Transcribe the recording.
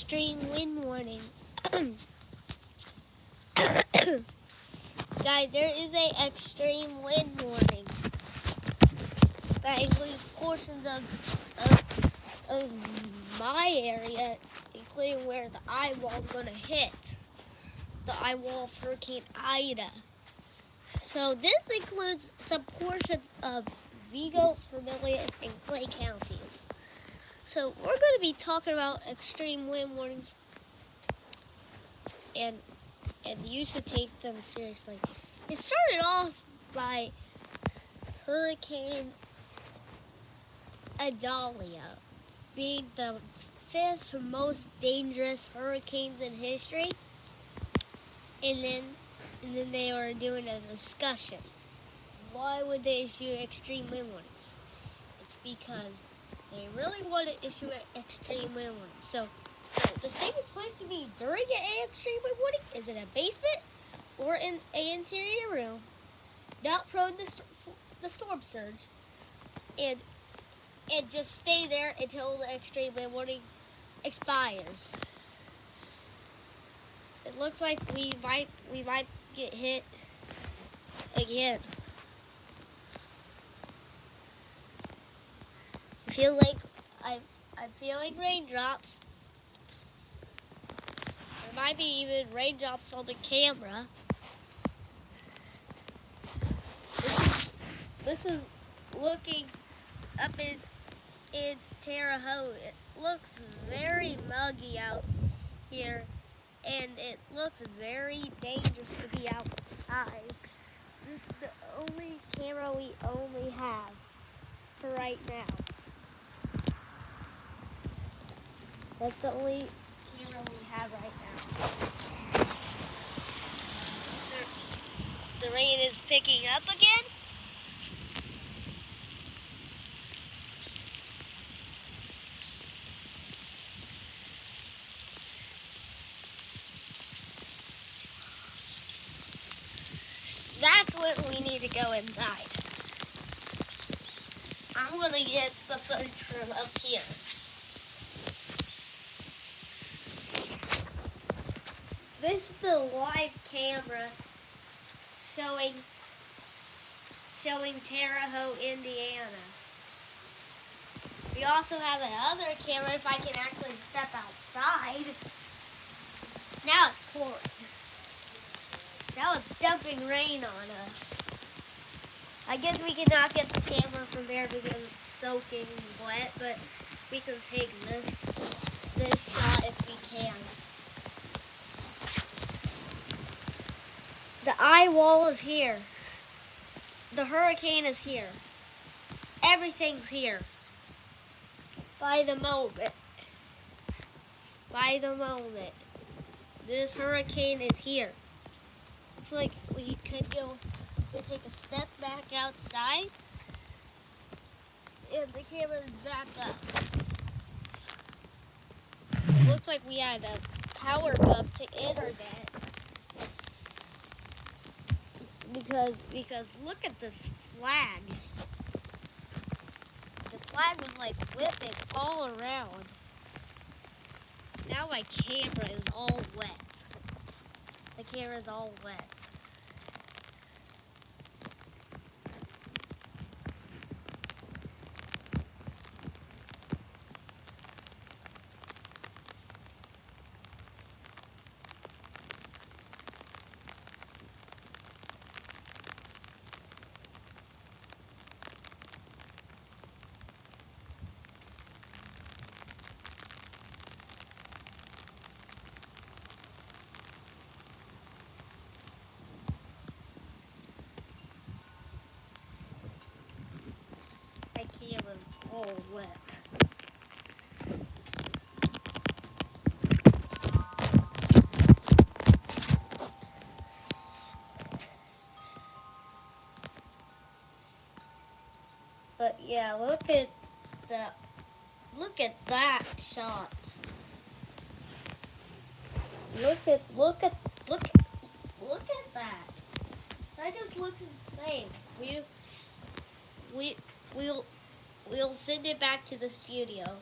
extreme wind warning. Guys, there is an extreme wind warning that includes portions of my area, including where the eye wall is going to hit. The eye wall of Hurricane Ida. So this includes some portions of Vigo, Vermilion, and Clay counties. So we're going to be talking about extreme wind warnings, and you should take them seriously. It started off by Hurricane Idalia being the 5th most dangerous hurricanes in history, and then they were doing a discussion. Why would they issue extreme wind warnings? It's because they really want to issue an extreme wind warning. So, the safest place to be during an extreme wind warning is in a basement or in an interior room, not prone to the storm surge, and just stay there until the extreme wind warning expires. It looks like we might get hit again. I'm feeling raindrops. There might be even raindrops on the camera. This is looking up in Terre Haute. It looks very muggy out here, and it looks very dangerous to be outside. This is the only camera we only have for right now. That's the only camera we have right now. The rain is picking up again. That's when we need to go inside. I'm going to get the footage from up here. This is the live camera showing Terre Haute, Indiana. We also have another camera if I can actually step outside. Now it's pouring. Now it's dumping rain on us. I guess we cannot get the camera from there because it's soaking wet, but we can take this shot if we can. The eye wall is here. The hurricane is here. Everything's here. By the moment. This hurricane is here. It's like we could take a step back outside, and the camera is backed up. It looks like we had a power bump to internet. Because look at this flag. The flag was like whipping all around. Now my camera is all wet. The camera is all wet. Camera's all wet. But yeah, look at that shot. Look at that. That just looks insane. We'll send it back to the studio.